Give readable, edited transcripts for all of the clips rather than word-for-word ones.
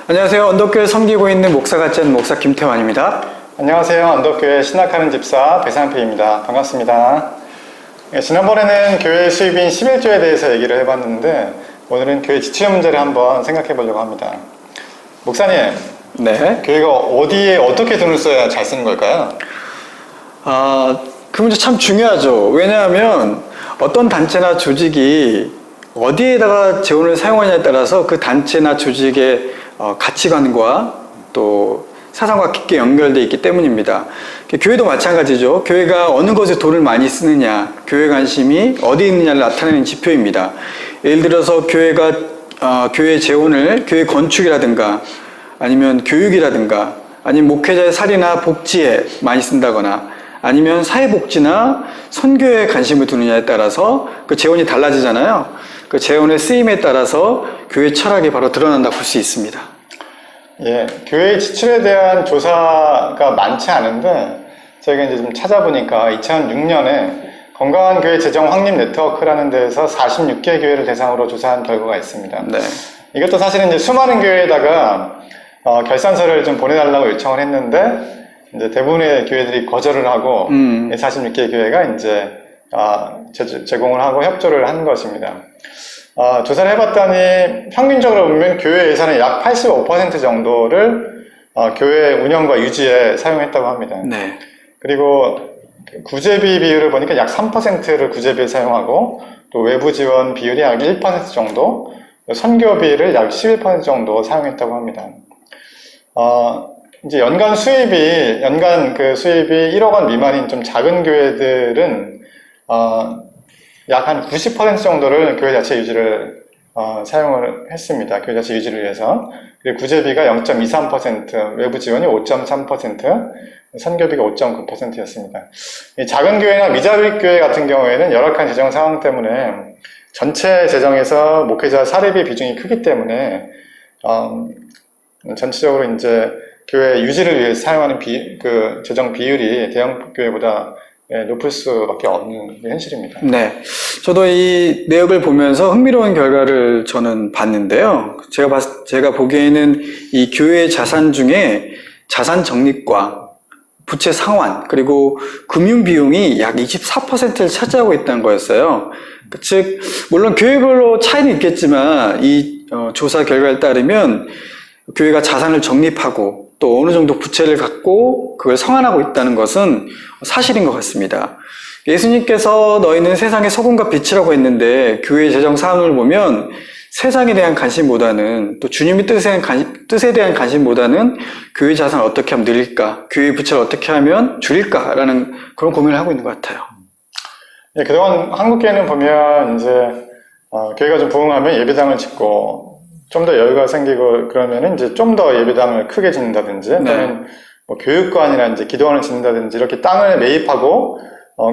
안녕하세요. 언덕교회 섬기고 있는 목사 같지 않은 목사 김태환입니다. 안녕하세요. 언덕교회 신학하는 집사 배상표입니다. 반갑습니다. 지난번에는 교회 수입인 11조에 대해서 얘기를 해봤는데 오늘은 교회 지출 문제를 한번 생각해 보려고 합니다. 목사님, 네. 교회가 어디에 어떻게 돈을 써야 잘 쓰는 걸까요? 그 문제 참 중요하죠. 왜냐하면 어떤 단체나 조직이 어디에다가 재원을 사용하냐에 따라서 그 단체나 조직의 가치관과 또 사상과 깊게 연결되어 있기 때문입니다. 교회도 마찬가지죠. 교회가 어느 것에 돈을 많이 쓰느냐, 교회 관심이 어디 있느냐를 나타내는 지표입니다. 예를 들어서 교회가 교회 재원을 교회 건축이라든가 아니면 교육이라든가 아니면 목회자의 살이나 복지에 많이 쓴다거나 아니면 사회복지나 선교에 관심을 두느냐에 따라서 그 재원이 달라지잖아요. 그 재원의 쓰임에 따라서 교회 철학이 바로 드러난다고 볼 수 있습니다. 예, 교회 지출에 대한 조사가 많지 않은데 저희가 이제 좀 찾아보니까 2006년에 건강한 교회 재정 확립 네트워크라는 데에서 46개 교회를 대상으로 조사한 결과가 있습니다. 네. 이것도 사실은 이제 수많은 교회에다가 결산서를 좀 보내달라고 요청을 했는데 이제 대부분의 교회들이 거절을 하고 46개 교회가 이제 제공을 하고 협조를 한 것입니다. 조사를 해봤더니 평균적으로 보면 교회 예산의 약 85% 정도를 교회 운영과 유지에 사용했다고 합니다. 네. 그리고 구제비 비율을 보니까 약 3%를 구제비에 사용하고 또 외부 지원 비율이 약 1% 정도, 선교비를 약 11% 정도 사용했다고 합니다. 이제 연간 수입이 1억 원 미만인 좀 작은 교회들은 약 한 90% 정도를 교회 자체 유지를 사용을 했습니다. 교회 자체 유지를 위해서. 그리고 구제비가 0.23%, 외부 지원이 5.3%, 선교비가 5.9%였습니다. 이 작은 교회나 미자립 교회 같은 경우에는 열악한 재정 상황 때문에 전체 재정에서 목회자 사례비 비중이 크기 때문에 전체적으로 이제 교회 유지를 위해 사용하는 재정 비율이 대형 교회보다 높을 수밖에 없는 게 현실입니다. 네. 저도 이 내역을 보면서 흥미로운 결과를 저는 봤는데요. 제가 보기에는 이 교회 자산 중에 자산 적립과 부채 상환, 그리고 금융 비용이 약 24%를 차지하고 있다는 거였어요. 즉, 물론 교회별로 차이는 있겠지만 이 조사 결과에 따르면 교회가 자산을 적립하고 또 어느 정도 부채를 갖고 그걸 상환하고 있다는 것은 사실인 것 같습니다. 예수님께서 너희는 세상의 소금과 빛이라고 했는데 교회의 재정 사항을 보면 세상에 대한 관심보다는 또 주님의 뜻에 대한 관심보다는 교회 자산을 어떻게 하면 늘릴까, 교회 부채를 어떻게 하면 줄일까라는 그런 고민을 하고 있는 것 같아요. 예, 그동안 한국교회는 보면 이제 교회가 좀 부흥하면 예배당을 짓고 좀 더 여유가 생기고 그러면은 이제 좀 더 예배당을 크게 짓는다든지 또는 뭐 교육관이나 이제 기도원을 짓는다든지 이렇게 땅을 매입하고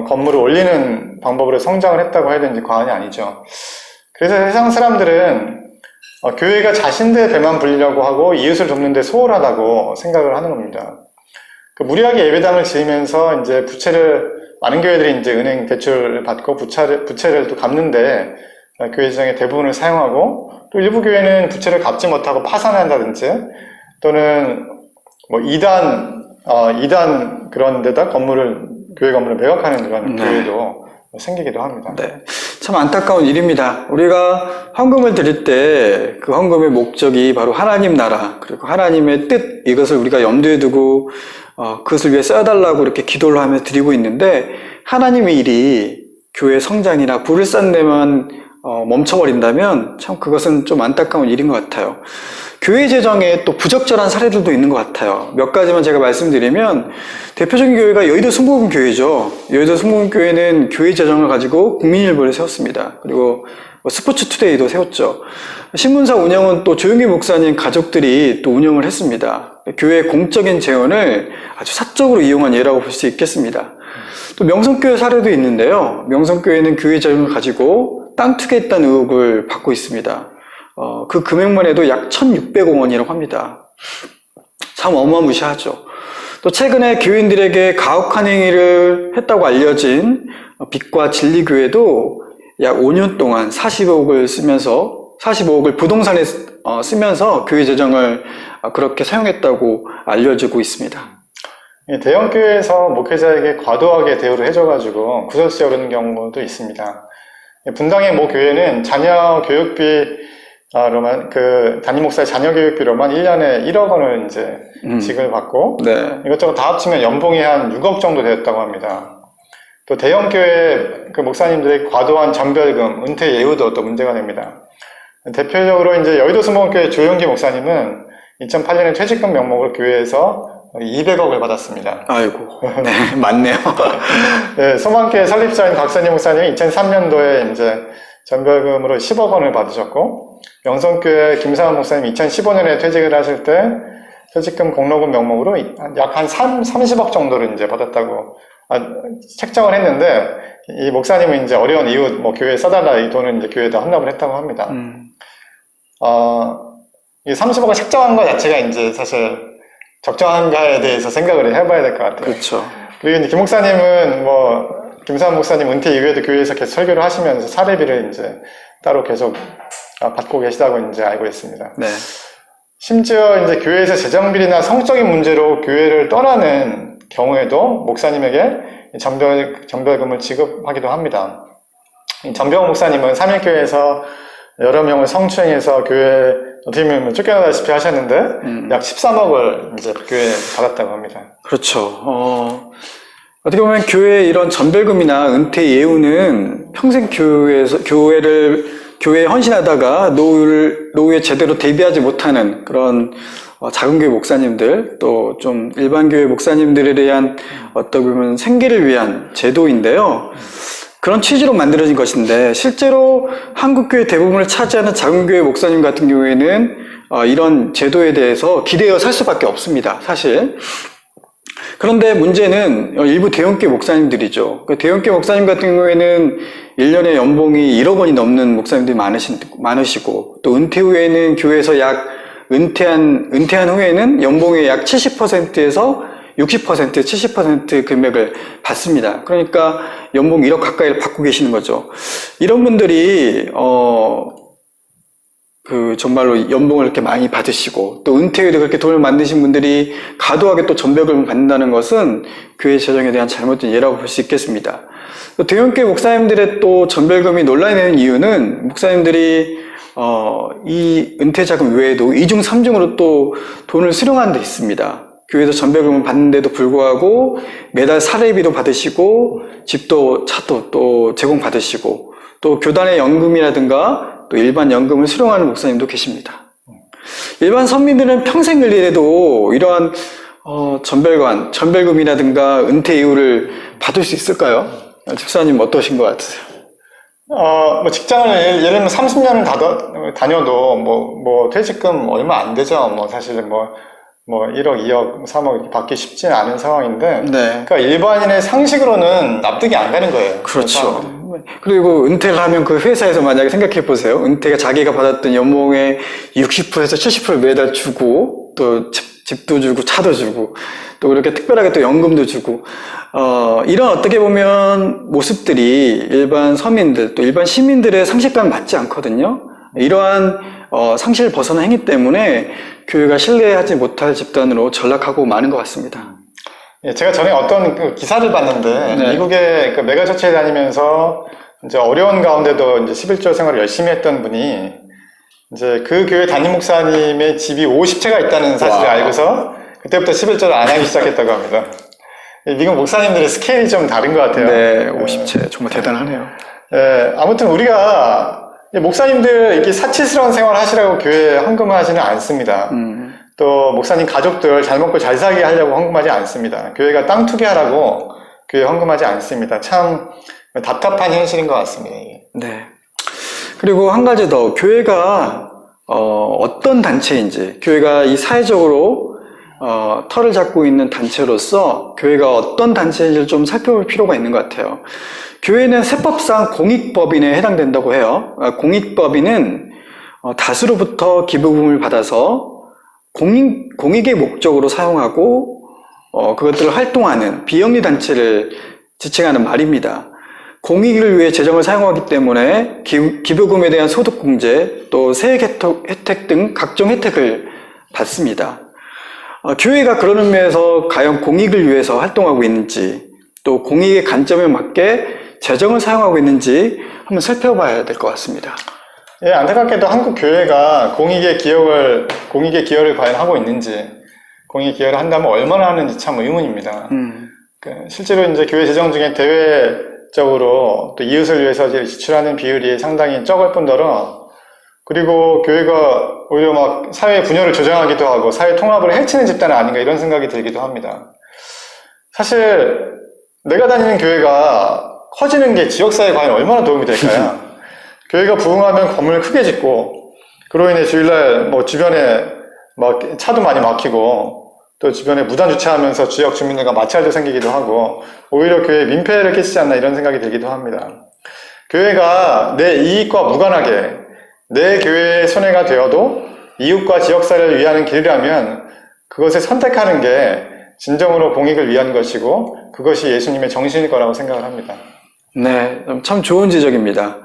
건물을 올리는 방법으로 성장을 했다고 해야 되는지 과언이 아니죠. 그래서 세상 사람들은 교회가 자신들의 배만 불리려고 하고 이웃을 돕는 데 소홀하다고 생각을 하는 겁니다. 무리하게 예배당을 지으면서 이제 많은 교회들이 이제 은행 대출을 받고 부채를 또 갚는데 교회 재정의 대부분을 사용하고 또 일부 교회는 부채를 갚지 못하고 파산한다든지 또는 뭐 이단 그런 데다 교회 건물을 매각하는 그런 교회도 생기기도 합니다. 네. 참 안타까운 일입니다. 우리가 헌금을 드릴 때 그 헌금의 목적이 바로 하나님 나라 그리고 하나님의 뜻 이것을 우리가 염두에 두고 그것을 위해 써달라고 이렇게 기도를 하며 드리고 있는데 하나님의 일이 교회 성장이나 부를 쌓는 데만 멈춰버린다면 참 그것은 좀 안타까운 일인 것 같아요. 교회 재정에 또 부적절한 사례들도 있는 것 같아요. 몇 가지만 제가 말씀드리면 대표적인 교회가 여의도 순복음교회죠. 여의도 순복음교회는 교회 재정을 가지고 국민일보를 세웠습니다. 그리고 스포츠투데이도 세웠죠. 신문사 운영은 또 조용기 목사님 가족들이 또 운영을 했습니다. 교회의 공적인 재원을 아주 사적으로 이용한 예라고 볼 수 있겠습니다. 또 명성교회 사례도 있는데요. 명성교회는 교회 재정을 가지고 땅 투기했다는 의혹을 받고 있습니다. 그 금액만 해도 약 1,600억 원이라고 합니다. 참 어마무시하죠. 또 최근에 교인들에게 가혹한 행위를 했다고 알려진 빛과 진리교회도 약 5년 동안 40억을 쓰면서 45억을 부동산에 쓰면서 교회 재정을 그렇게 사용했다고 알려지고 있습니다. 대형교회에서 목회자에게 과도하게 대우를 해줘가지고 구설수에 오르는 경우도 있습니다. 분당의 모 교회는 자녀 교육비로만, 담임 목사의 자녀 교육비로만 1년에 1억 원을 이제 지급을 받고, 네. 이것저것 다 합치면 연봉이 한 6억 정도 되었다고 합니다. 또 대형교회 그 목사님들의 과도한 전별금, 은퇴 예우도 또 문제가 됩니다. 대표적으로 이제 여의도 수목교회 조용기 목사님은 2008년에 퇴직금 명목으로 교회에서 200억을 받았습니다. 아이고, 네, 맞네요. 네, 소망교회 설립자인 곽선희 목사님이 2003년도에 이제 전별금으로 10억 원을 받으셨고, 명성교회 김상환 목사님이 2015년에 퇴직을 하실 때 퇴직금 공로금 명목으로 약 한 30억 정도를 이제 받았다고 책정을 했는데, 이 목사님은 이제 어려운 이웃, 교회에 써달라 이 돈을 이제 교회에다 헌납을 했다고 합니다. 이 30억을 책정한 것 자체가 이제 사실 적정한가에 대해서 생각을 해봐야 될 것 같아요. 그렇죠. 그리고 이제 김 목사님은 김사한 목사님 은퇴 이후에도 교회에서 계속 설교를 하시면서 사례비를 이제 따로 계속 받고 계시다고 이제 알고 있습니다. 네. 심지어 이제 교회에서 재정비리나 성적인 문제로 교회를 떠나는 경우에도 목사님에게 전별금을 지급하기도 합니다. 전병호 목사님은 삼일교회에서 여러 명을 성추행해서 교회 어떻게 보면 쫓겨나다시피 하셨는데 약 13억을 이제 교회에 받았다고 합니다. 그렇죠. 어떻게 보면 교회의 이런 전별금이나 은퇴 예우는 평생 교회에 헌신하다가 노후에 제대로 대비하지 못하는 그런 작은 교회 목사님들, 또 좀 일반 교회 목사님들에 대한 어떻게 보면 생계를 위한 제도인데요. 그런 취지로 만들어진 것인데, 실제로 한국교회 대부분을 차지하는 작은 교회 목사님 같은 경우에는 이런 제도에 대해서 기대어 살 수밖에 없습니다, 사실. 그런데 문제는 일부 대형교회 목사님들이죠. 대형교회 목사님 같은 경우에는 1년에 연봉이 1억 원이 넘는 목사님들이 많으시고, 또 은퇴 후에는 교회에서 은퇴한 후에는 연봉의 약 70%에서 60%, 70% 금액을 받습니다. 그러니까 연봉 1억 가까이를 받고 계시는 거죠. 이런 분들이 정말로 연봉을 이렇게 많이 받으시고, 또 은퇴 후에도 그렇게 돈을 만드신 분들이 과도하게 또 전별금을 받는다는 것은 교회 재정에 대한 잘못된 예라고 볼 수 있겠습니다. 또 대형교회 목사님들의 또 전별금이 논란이 되는 이유는, 목사님들이 이 은퇴자금 외에도 2중, 3중으로 또 돈을 수령하는 데 있습니다. 교회에서 전별금을 받는데도 불구하고 매달 사례비도 받으시고, 집도 차도 또 제공받으시고, 또 교단의 연금이라든가 또 일반 연금을 수령하는 목사님도 계십니다. 일반 선민들은 평생 일해도 이러한 전별금이라든가 은퇴 이후를 받을 수 있을까요? 집사님 어떠신 것 같으세요? 직장을 예를 들면 30년을 다녀도 퇴직금 얼마 안 되죠. 사실 1억, 2억, 3억 이렇게 받기 쉽지는 않은 상황인데, 네. 그러니까 일반인의 상식으로는 납득이 안 가는 거예요. 그렇죠. 그리고 은퇴를 하면 그 회사에서 만약에 생각해 보세요. 은퇴가 자기가 받았던 연봉의 60%에서 70% 매달 주고, 또 집도 주고, 차도 주고, 또 이렇게 특별하게 또 연금도 주고, 이런 어떻게 보면 모습들이 일반 서민들, 또 일반 시민들의 상식과는 맞지 않거든요. 이러한 상식을 벗어난 행위 때문에 교회가 신뢰하지 못할 집단으로 전락하고 마는 것 같습니다. 제가 전에 어떤 기사를 봤는데, 네. 미국의 메가처치에 다니면서 이제 어려운 가운데도 이제 11조 생활을 열심히 했던 분이 이제 그 교회 담임 목사님의 집이 50채가 있다는 사실을 알고서 그때부터 11조를 안 하기 시작했다고 합니다. 미국 목사님들의 스케일이 좀 다른 것 같아요. 네, 50채 정말 대단하네요. 아무튼 우리가 목사님들 이렇게 사치스러운 생활을 하시라고 교회에 헌금을 하지는 않습니다. 또 목사님 가족들 잘 먹고 잘 살게 하려고 헌금하지 않습니다. 교회가 땅 투기하라고 교회에 헌금하지 않습니다. 참 답답한 현실인 것 같습니다. 네. 그리고 한 가지 더, 교회가 어떤 단체인지, 교회가 이 사회적으로 털을 잡고 있는 단체로서 교회가 어떤 단체인지를 좀 살펴볼 필요가 있는 것 같아요. 교회는 세법상 공익법인에 해당된다고 해요. 공익법인은 다수로부터 기부금을 받아서 공익의 목적으로 사용하고 그것들을 활동하는 비영리 단체를 지칭하는 말입니다. 공익을 위해 재정을 사용하기 때문에 기부금에 대한 소득공제, 또 세액 혜택 등 각종 혜택을 받습니다. 교회가 그런 의미에서 과연 공익을 위해서 활동하고 있는지, 또 공익의 관점에 맞게 재정을 사용하고 있는지 한번 살펴봐야 될 것 같습니다. 예, 안타깝게도 한국 교회가 공익의 기여를 과연 하고 있는지, 공익 기여를 한다면 얼마나 하는지 참 의문입니다. 실제로 이제 교회 재정 중에 대외적으로 또 이웃을 위해서 지출하는 비율이 상당히 적을 뿐더러, 그리고 교회가 오히려 막 사회 분열을 조장하기도 하고 사회 통합을 해치는 집단은 아닌가 이런 생각이 들기도 합니다. 사실 내가 다니는 교회가 커지는 게 지역사회에 과연 얼마나 도움이 될까요? 교회가 부흥하면 건물을 크게 짓고, 그로 인해 주일날 뭐 주변에 막 차도 많이 막히고, 또 주변에 무단 주차하면서 지역 주민들과 마찰도 생기기도 하고, 오히려 교회에 민폐를 끼치지 않나 이런 생각이 들기도 합니다. 교회가 내 이익과 무관하게 내 교회의 손해가 되어도 이웃과 지역사회를 위하는 길이라면 그것을 선택하는 게 진정으로 공익을 위한 것이고, 그것이 예수님의 정신일 거라고 생각을 합니다. 네, 참 좋은 지적입니다.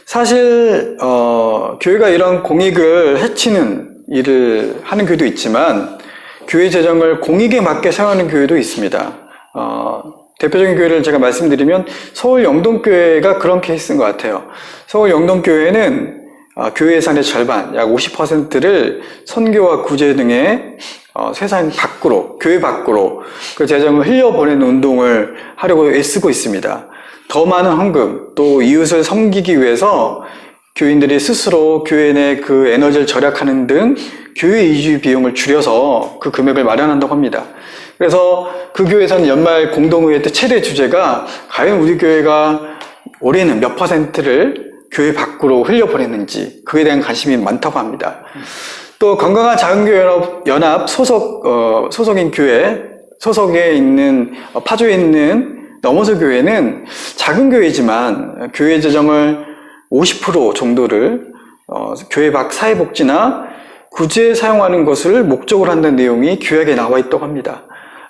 사실 교회가 이런 공익을 해치는 일을 하는 교회도 있지만 교회 재정을 공익에 맞게 사용하는 교회도 있습니다. 대표적인 교회를 제가 말씀드리면 서울 영동교회가 그런 케이스인 것 같아요. 서울 영동교회는 교회 예산의 절반, 약 50%를 선교와 구제 등의 세상 밖으로, 교회 밖으로 그 재정을 흘려보내는 운동을 하려고 애쓰고 있습니다. 더 많은 헌금, 또 이웃을 섬기기 위해서 교인들이 스스로 교회 내 그 에너지를 절약하는 등 교회 이주 비용을 줄여서 그 금액을 마련한다고 합니다. 그래서 그 교회에서는 연말 공동회의 때 최대 주제가 과연 우리 교회가 올해는 몇 %를 교회 밖으로 흘려보냈는지 그에 대한 관심이 많다고 합니다. 또 건강한 작은교회연합 소속인 교회, 소속에 있는 파주에 있는 넘어서 교회는 작은 교회지만 교회 재정을 50% 정도를 교회 밖 사회복지나 구제에 사용하는 것을 목적으로 한다는 내용이 규약에 나와 있다고 합니다.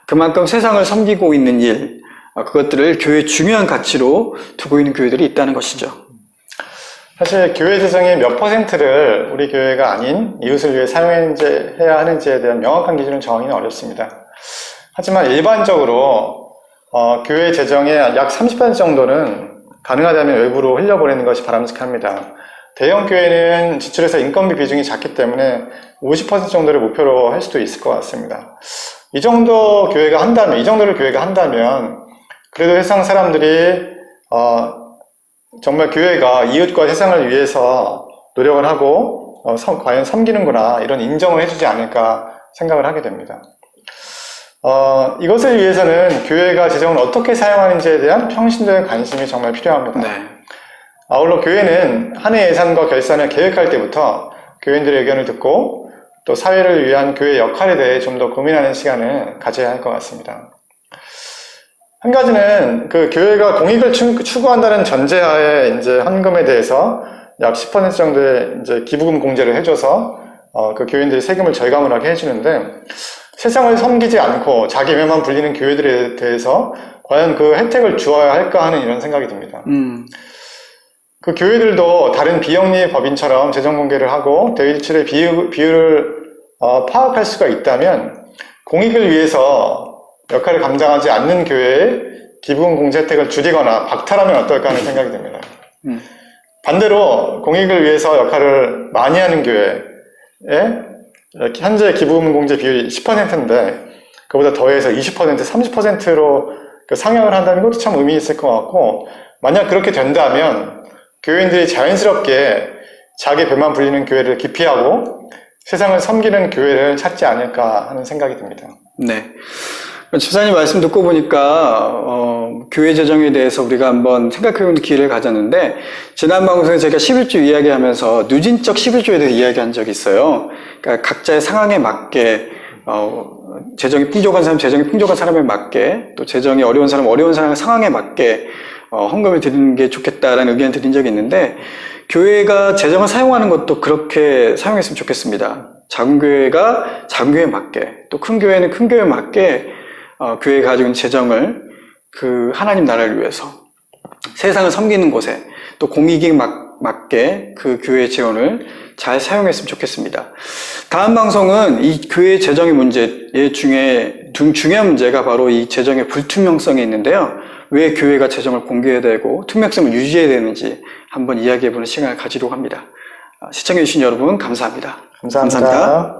그만큼 세상을 섬기고 있는 일, 그것들을 교회의 중요한 가치로 두고 있는 교회들이 있다는 것이죠. 사실 교회 재정의 몇 %를 우리 교회가 아닌 이웃을 위해 사용해야 하는지에 대한 명확한 기준을 정하기는 어렵습니다. 하지만 일반적으로 교회 재정의 약 30% 정도는 가능하다면 외부로 흘려보내는 것이 바람직합니다. 대형 교회는 지출에서 인건비 비중이 작기 때문에 50% 정도를 목표로 할 수도 있을 것 같습니다. 이 정도를 교회가 한다면 그래도 세상 사람들이 정말 교회가 이웃과 세상을 위해서 노력을 하고 과연 섬기는구나 이런 인정을 해주지 않을까 생각을 하게 됩니다. 이것을 위해서는 교회가 재정을 어떻게 사용하는지에 대한 평신도의 관심이 정말 필요합니다. 네. 아울러 교회는 한 해 예산과 결산을 계획할 때부터 교인들의 의견을 듣고 또 사회를 위한 교회의 역할에 대해 좀 더 고민하는 시간을 가져야 할 것 같습니다. 한 가지는 그 교회가 공익을 추구한다는 전제하에 이제 헌금에 대해서 약 10% 정도의 이제 기부금 공제를 해줘서 그 교인들이 세금을 절감을 하게 해주는데, 세상을 섬기지 않고 자기 매만 불리는 교회들에 대해서 과연 그 혜택을 주어야 할까 하는 이런 생각이 듭니다. 그 교회들도 다른 비영리 법인처럼 재정 공개를 하고 대외 지출의 비율을 파악할 수가 있다면 공익을 위해서 역할을 감당하지 않는 교회에 기부금 공제 혜택을 줄이거나 박탈하면 어떨까 하는 생각이 듭니다. 반대로 공익을 위해서 역할을 많이 하는 교회에 현재 기부금 공제 비율이 10%인데 그보다 더해서 20%, 30%로 상향을 한다는 것도 참 의미 있을 것 같고, 만약 그렇게 된다면 교인들이 자연스럽게 자기 배만 불리는 교회를 기피하고 세상을 섬기는 교회를 찾지 않을까 하는 생각이 듭니다. 네. 집사님 말씀 듣고 보니까 교회 재정에 대해서 우리가 한번 생각해보는 기회를 가졌는데, 지난 방송에 제가 11조 이야기하면서 누진적 11조에 대해 이야기한 적이 있어요. 그러니까 각자의 상황에 맞게 재정이 풍족한 사람 재정이 풍족한 사람에 맞게, 또 재정이 어려운 사람 어려운 사람의 상황에 맞게 헌금을 드리는 게 좋겠다라는 의견을 드린 적이 있는데, 교회가 재정을 사용하는 것도 그렇게 사용했으면 좋겠습니다. 작은 교회가 작은 교회에 맞게, 또 큰 교회는 큰 교회에 맞게 교회가 가지고 있는 재정을 그 하나님 나라를 위해서 세상을 섬기는 곳에 또 공익에 맞게 그 교회 재원을 잘 사용했으면 좋겠습니다. 다음 방송은 이 교회 재정의 문제 중에 중요한 문제가 바로 이 재정의 불투명성이 있는데요. 왜 교회가 재정을 공개해야 되고 투명성을 유지해야 되는지 한번 이야기해보는 시간을 가지려고 합니다. 시청해주신 여러분 감사합니다. 감사합니다.